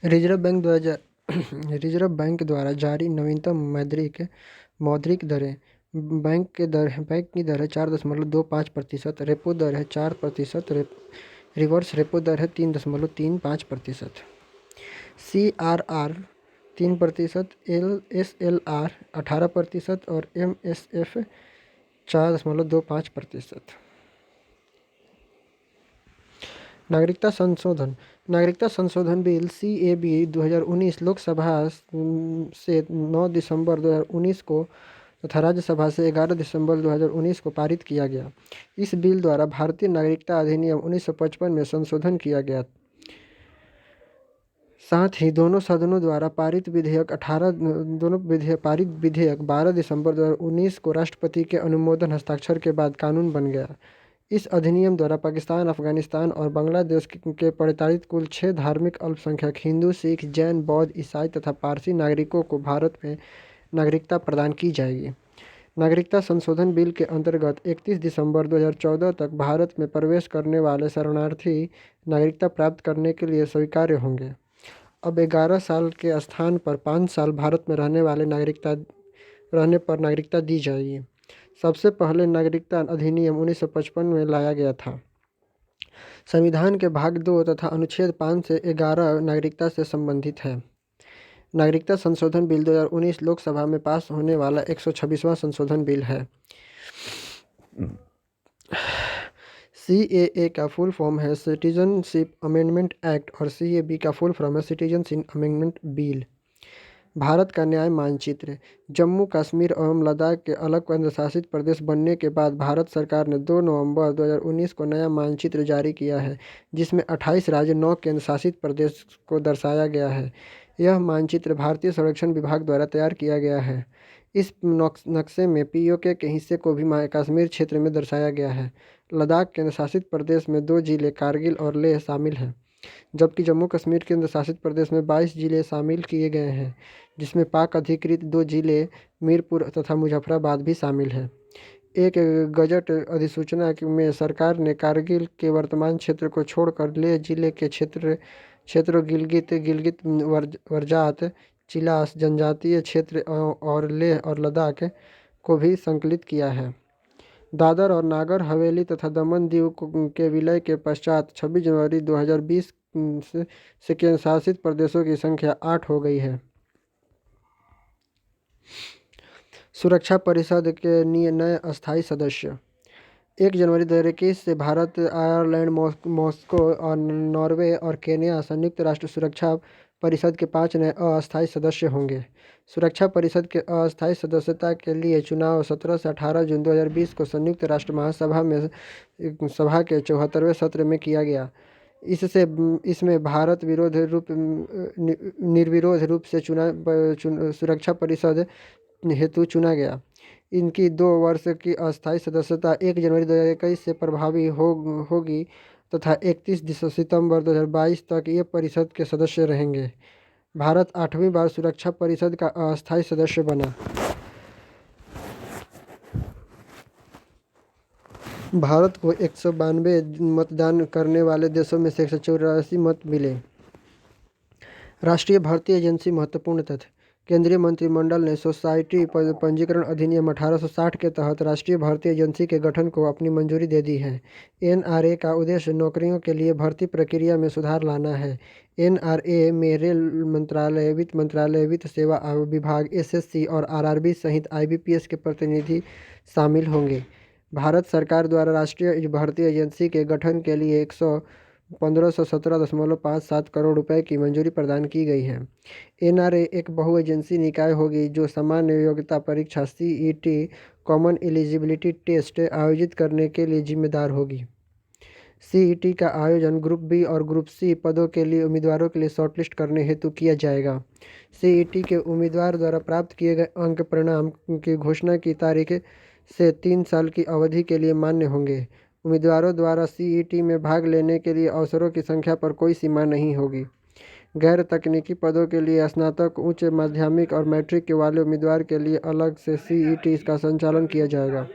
Reserve bank द्वारा reserve bank द्वारा जारी नवीनतम मौद्रिक दरें। बैंक की दर है 4.25%, रेपो दर है 4%, रिवर्स रेपो दर है 3.35%, CRR 3%, SLR 18% और MSF 4.25%। नागरिकता संशोधन बिल CAB 2019 लोकसभा से 9 दिसंबर 2019 को तथा राज्यसभा से 11 दिसंबर 2019 को पारित किया गया। इस बिल द्वारा भारतीय नागरिकता अधिनियम 1955 में संशोधन किया गया। साथ ही दोनों सदनों द्वारा पारित विधेयक 12 दिसंबर 2019 को राष्ट्रपति के अनुमोदन हस्ताक्षर के बाद कानून बन गया। इस अधिनियम द्वारा पाकिस्तान, अफगानिस्तान और बांग्लादेश के प्रताड़ित कुल 6 धार्मिक अल्पसंख्यक हिंदू, सिख, जैन, बौद्ध, ईसाई तथा पारसी नागरिकों को भारत में नागरिकता प्रदान की जाएगी। नागरिकता संशोधन बिल के अंतर्गत 31 दिसंबर 2014 तक भारत में प्रवेश करने वाले शरणार्थी नागरिकता प्राप्त करने के लिए स्वीकार्य होंगे। अब 11 साल के स्थान पर 5 साल भारत में रहने पर नागरिकता दी जाएगी। सबसे पहले नागरिकता अधिनियम 1955 में लाया गया था। संविधान के भाग 2 तथा अनुच्छेद 5 से 11 नागरिकता से संबंधित है। नागरिकता संशोधन बिल 2019 लोकसभा में पास होने वाला 126वां संशोधन बिल है। CAA का फुल फॉर्म है सिटीजनशिप अमेंडमेंट एक्ट और CAB का फुल फॉर्म है सिटीजनशिप अमेंडमेंट बिल। भारत का न्याय मानचित्र। जम्मू कश्मीर एवं लद्दाख के अलग केंद्र शासित प्रदेश बनने के बाद भारत सरकार ने 2 नवंबर 2019 को नया मानचित्र जारी किया है, जिसमें 28 राज्य 9 केंद्र शासित प्रदेश को दर्शाया गया है। यह मानचित्र भारतीय सर्वेक्षण विभाग द्वारा तैयार किया गया है। इस नक्शे में POK के हिस्से को भी कश्मीर क्षेत्र में दर्शाया गया है। लद्दाख केंद्र शासित प्रदेश में 2 जिले कारगिल और लेह शामिल हैं, जबकि जम्मू कश्मीर केंद्र शासित प्रदेश में 22 जिले शामिल किए गए हैं, जिसमें पाक अधिकृत 2 जिले मीरपुर तथा मुजफ्फराबाद भी शामिल हैं। एक गजट अधिसूचना में सरकार ने कारगिल के वर्तमान क्षेत्र को छोड़कर लेह जिले के क्षेत्रों गिलगित वर्जात, चिलास जनजातीय क्षेत्र और लेह और लद्दाख को भी संकलित किया है। दादर और नागर हवेली तथा दमन दीव के विलय के पश्चात 26 जनवरी 2020 से केंद्र शासित प्रदेशों की संख्या 8 हो गई है। सुरक्षा परिषद के नए अस्थायी सदस्य। 1 जनवरी 2021 से भारत, आयरलैंड, मॉस्को और नॉर्वे और केन्या संयुक्त राष्ट्र सुरक्षा परिषद के 5 नए अस्थायी सदस्य होंगे। सुरक्षा परिषद के अस्थायी सदस्यता के लिए चुनाव 17 से 18 जून 2020 को संयुक्त राष्ट्र महासभा में सभा के 74वें सत्र में किया गया। इसमें भारत निर्विरोध रूप से सुरक्षा परिषद हेतु चुना गया। इनकी 2 वर्ष की अस्थायी सदस्यता 1 जनवरी 2021 से प्रभावी होगी तथा 31 सितंबर 2022 तक ये परिषद के सदस्य रहेंगे। भारत 8वीं बार सुरक्षा परिषद का अस्थायी सदस्य बना। भारत को 192 मतदान करने वाले देशों में से 184 मत मिले। राष्ट्रीय भर्ती एजेंसी महत्वपूर्ण तथ्य। केंद्रीय मंत्रिमंडल ने सोसाइटी पंजीकरण अधिनियम 1860 के तहत राष्ट्रीय भर्ती एजेंसी के गठन को अपनी मंजूरी दे दी है। NRA का उद्देश्य नौकरियों के लिए भर्ती प्रक्रिया में सुधार लाना है। NRA में रेल मंत्रालय, वित्त मंत्रालय, वित्त सेवा विभाग, SSC और RRB सहित IBPS के प्रतिनिधि शामिल होंगे। भारत सरकार द्वारा राष्ट्रीय भर्ती एजेंसी के गठन के लिए 1517.57 करोड़ रुपए की मंजूरी प्रदान की गई है। NRA एक बहु एजेंसी निकाय होगी जो सामान्य योग्यता परीक्षा CET कॉमन एलिजिबिलिटी टेस्ट आयोजित करने के लिए जिम्मेदार होगी। CET का आयोजन ग्रुप B और ग्रुप C पदों के लिए उम्मीदवारों के लिए शॉर्टलिस्ट करने हेतु किया जाएगा। CET के उम्मीदवार द्वारा प्राप्त किए गए अंक परिणाम की घोषणा की तारीख से 3 साल की अवधि के लिए मान्य होंगे। उम्मीदवारों द्वारा CET में भाग लेने के लिए अवसरों की संख्या पर कोई सीमा नहीं होगी। गैर तकनीकी पदों के लिए स्नातक, उच्च माध्यमिक और मैट्रिक के वाले उम्मीदवार के लिए अलग से CET का संचालन किया जाएगा।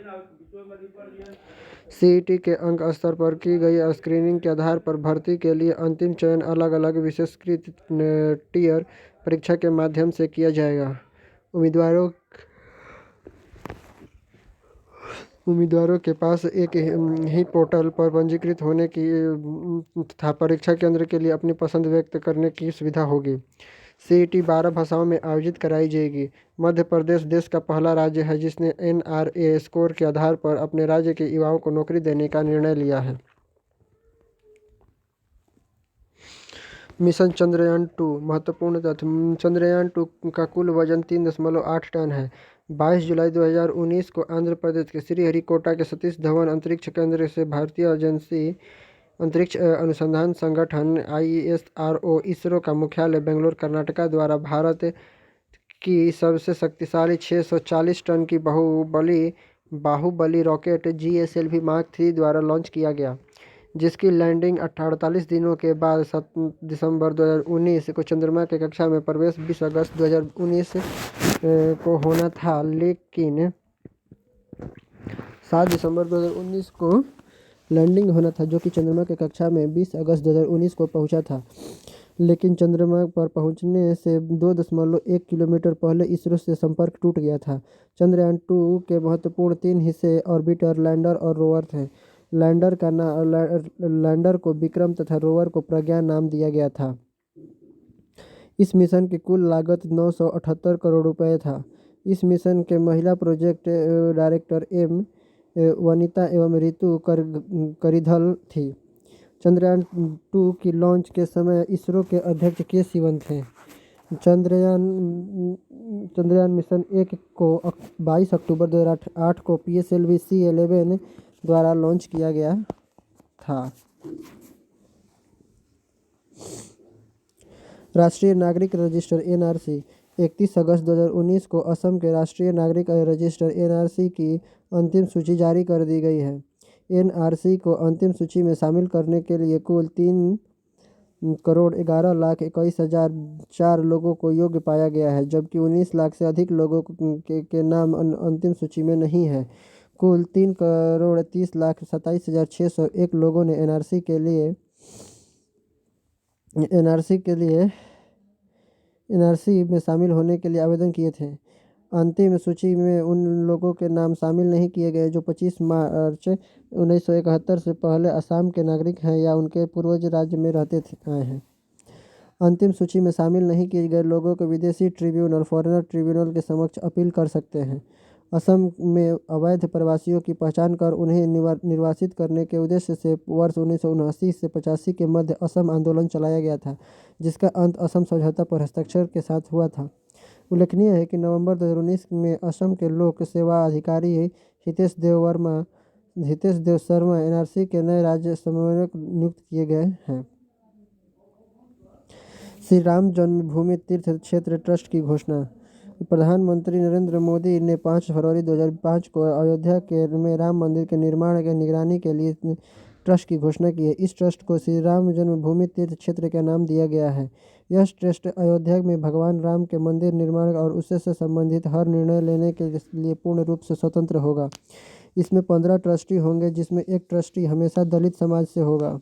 सीईटी के अंक स्तर पर की गई स्क्रीनिंग के आधार पर भर्ती के लिए अंतिम चयन अलग अलग विशेषकृत टियर परीक्षा के माध्यम से किया जाएगा। उम्मीदवारों उम्मीदवारों के पास एक ही पोर्टल पर पंजीकृत होने की तथा परीक्षा केंद्र के लिए अपनी पसंद व्यक्त करने की सुविधा होगी। सीईटी 12 भाषाओं में आयोजित कराई जाएगी। मध्य प्रदेश देश का पहला राज्य है जिसने एनआरए स्कोर के आधार पर अपने राज्य के युवाओं को नौकरी देने का निर्णय लिया है। मिशन चंद्रयान-2 महत्वपूर्ण तथ्य। चंद्रयान-2 का कुल वजन 3.8 टन है। 22 जुलाई 2019 को आंध्र प्रदेश के श्रीहरिकोटा के सतीश धवन अंतरिक्ष केंद्र से भारतीय एजेंसी अंतरिक्ष अनुसंधान संगठन ISRO इसरो का मुख्यालय बेंगलुरु कर्नाटका द्वारा भारत की सबसे शक्तिशाली 640 टन की बाहुबली रॉकेट GSLV मार्क 3 द्वारा लॉन्च किया गया, जिसकी लैंडिंग 48 दिनों के बाद 7 दिसंबर 2019 को चंद्रमा की कक्षा में प्रवेश 20 अगस्त 2019 को होना था, लेकिन 7 दिसंबर 2019 को लैंडिंग होना था जो कि चंद्रमा की कक्षा में 20 अगस्त 2019 को पहुंचा था, लेकिन चंद्रमा पर पहुंचने से 2.1 किलोमीटर पहले इसरो से संपर्क टूट गया था। चंद्रयान-2 के महत्वपूर्ण 3 हिस्से ऑर्बिटर, लैंडर और रोवर थे। लैंडर को विक्रम तथा रोवर को प्रज्ञान नाम दिया गया था। इस मिशन की कुल लागत 978 करोड़ रुपए था। इस मिशन के महिला प्रोजेक्ट डायरेक्टर वनिता एवं रितु करिधल थी। चंद्रयान-2 की लॉन्च के समय इसरो के अध्यक्ष के सिवन थे। चंद्रयान मिशन 1 को 22 अक्टूबर 2008 को PSLV C-11 द्वारा लॉन्च किया गया था। राष्ट्रीय नागरिक रजिस्टर NRC 31 अगस्त 2019 को असम के राष्ट्रीय नागरिक रजिस्टर NRC की अंतिम सूची जारी कर दी गई है। NRC को अंतिम सूची में शामिल करने के लिए कुल 3,11,21,004 लोगों को योग्य पाया गया है, जबकि 19 लाख से अधिक लोगों के नाम अंतिम सूची में नहीं है। कुल 3,30,27,601 लोगों ने NRC में शामिल होने के लिए आवेदन किए थे। अंतिम सूची में उन लोगों के नाम शामिल नहीं किए गए जो 25 मार्च 1971 से पहले असम के नागरिक हैं या उनके पूर्वज राज्य में आए हैं। अंतिम सूची में शामिल नहीं किए गए लोगों को विदेशी ट्रिब्यूनल फॉरेनर ट्रिब्यूनल के समक्ष अपील कर सकते हैं। असम में अवैध प्रवासियों की पहचान कर उन्हें निर्वासित करने के उद्देश्य से वर्ष 1979 से 85 के मध्य असम आंदोलन चलाया गया था, जिसका अंत असम समझौता पर हस्ताक्षर के साथ हुआ था। उल्लेखनीय है कि नवंबर 2019 में असम के लोक सेवा अधिकारी हितेश देव शर्मा NRC के नए राज्य समन्वयक नियुक्त किए गए हैं। श्री राम जन्मभूमि तीर्थ क्षेत्र ट्रस्ट की घोषणा। प्रधानमंत्री नरेंद्र मोदी ने 5 फरवरी 2005 को अयोध्या में राम मंदिर के निर्माण की निगरानी के लिए ट्रस्ट की घोषणा की है। इस ट्रस्ट को श्री राम जन्मभूमि तीर्थ क्षेत्र का नाम दिया गया है। यह ट्रस्ट अयोध्या में भगवान राम के मंदिर निर्माण और उससे संबंधित हर निर्णय लेने के लिए पूर्ण रूप से स्वतंत्र होगा। इसमें 15 ट्रस्टी होंगे, जिसमें एक ट्रस्टी हमेशा दलित समाज से होगा।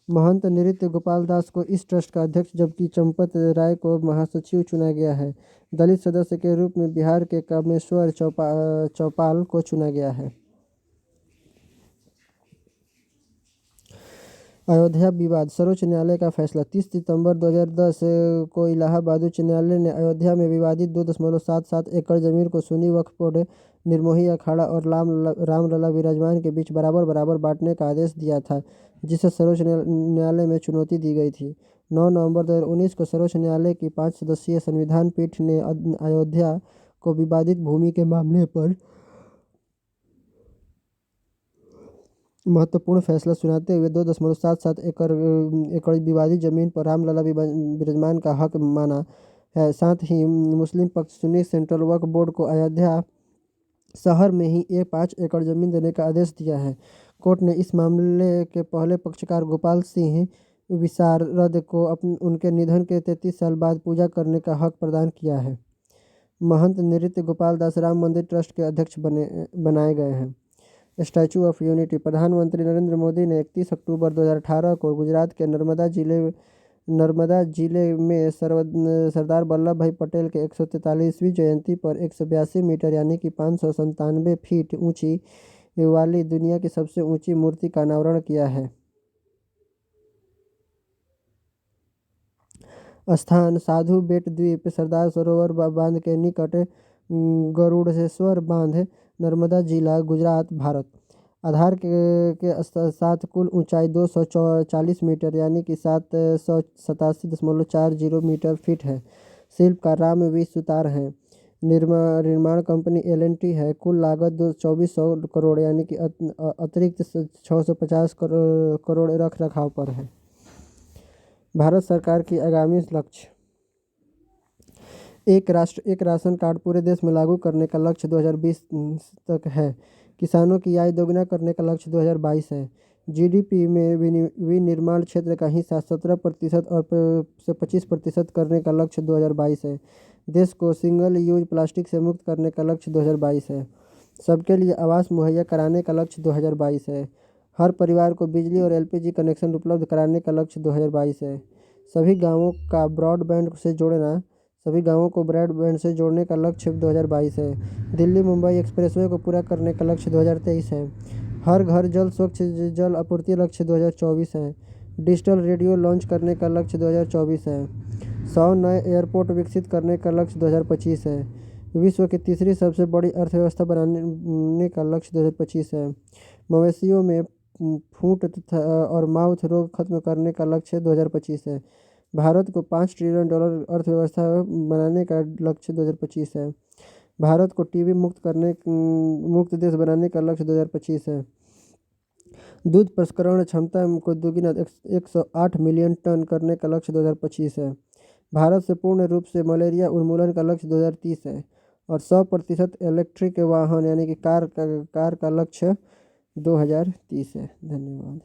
महंत नृत्य गोपाल दास को इस ट्रस्ट का अध्यक्ष जबकि चंपत राय को महासचिव चुना गया है। दलित सदस्य के रूप में बिहार के कामेश्वर चौपाल को चुना गया है। अयोध्या विवाद। सर्वोच्च न्यायालय का फैसला। 30 सितंबर 2010 को इलाहाबाद उच्च न्यायालय ने अयोध्या में विवादित 2.77 एकड़ जमीन को सुन्नी वक्फ बोर्ड, निर्मोही अखाड़ा और रामलला विराजमान के बीच बराबर बराबर बांटने का आदेश दिया था, जिसे सर्वोच्च न्यायालय में चुनौती दी गई थी। 9 नवंबर 2019 को सर्वोच्च न्यायालय की 5 सदस्यीय संविधान पीठ ने अयोध्या को विवादित भूमि के मामले पर महत्वपूर्ण फैसला सुनाते हुए 2.77 एकड़ विवादित जमीन पर रामलला विराजमान का हक माना है। साथ ही मुस्लिम पक्ष सुन्नी सेंट्रल वक्फ बोर्ड को अयोध्या शहर में ही 5 एकड़ जमीन देने का आदेश दिया है। कोर्ट ने इस मामले के पहले पक्षकार गोपाल सिंह विशारद को उनके निधन के 33 साल बाद पूजा करने का हक प्रदान किया है। महंत नृत्य गोपाल दास राम मंदिर ट्रस्ट के अध्यक्ष बनाए गए हैं। Statue of unity. प्रधानमंत्री नरेंद्र मोदी ने 31 अक्टूबर 2018 को गुजरात के नर्मदा जिले में सरदार वल्लभ भाई पटेल के 143वीं जयंती पर 182 मीटर यानी कि 597 फीट ऊंची वाली दुनिया की सबसे ऊंची मूर्ति का अनावरण किया है। स्थान साधु बेट द्वीप, सरदार सरोवर बांध के निकट, गरुड़ेश्वर बांध, नर्मदा जिला, गुजरात, भारत। आधार के साथ कुल ऊंचाई 240 मीटर यानी कि 787.40 मीटर फीट है। शिल्पकार राम वी सुतार हैं। निर्माण कंपनी L&T है। कुल लागत 2400 करोड़ यानी कि अतिरिक्त 650 करोड़ रख रखाव पर है। भारत सरकार की आगामी लक्ष्य। एक राष्ट्र एक राशन कार्ड पूरे देश में लागू करने का लक्ष्य 2020 तक है। किसानों की आय दोगुना करने का लक्ष्य 2022 है। GDP में विनिर्माण क्षेत्र का हिस्सा 17% और से 25% करने का लक्ष्य 2022 है। देश को सिंगल यूज प्लास्टिक से मुक्त करने का लक्ष्य 2022 है। सबके लिए आवास मुहैया कराने का लक्ष्य 2022 है। हर परिवार को बिजली और LPG कनेक्शन उपलब्ध कराने का लक्ष्य 2022 है। सभी गाँवों को ब्रॉडबैंड से जोड़ने का लक्ष्य 2022 है। दिल्ली मुंबई एक्सप्रेसवे को पूरा करने का लक्ष्य 2023 है। हर घर जल स्वच्छ जल आपूर्ति लक्ष्य 2024 है। डिजिटल रेडियो लॉन्च करने का लक्ष्य 2024 है। 100 नए एयरपोर्ट विकसित करने का लक्ष्य 2025 है। विश्व की तीसरी सबसे बड़ी अर्थव्यवस्था बनाने का लक्ष्य 2025 है। मवेशियों में फुट और माउथ रोग खत्म करने का लक्ष्य 2025 है। भारत को $5 ट्रिलियन अर्थव्यवस्था बनाने का लक्ष्य 2025 है। भारत को टीबी मुक्त देश बनाने का लक्ष्य 2025 है। दूध प्रसंस्करण क्षमता को दुगुना 108 मिलियन टन करने का लक्ष्य 2025 है। भारत से पूर्ण रूप से मलेरिया उन्मूलन का लक्ष्य 2030 है और 100% इलेक्ट्रिक वाहन यानी कि कार का लक्ष्य 2030 है। धन्यवाद।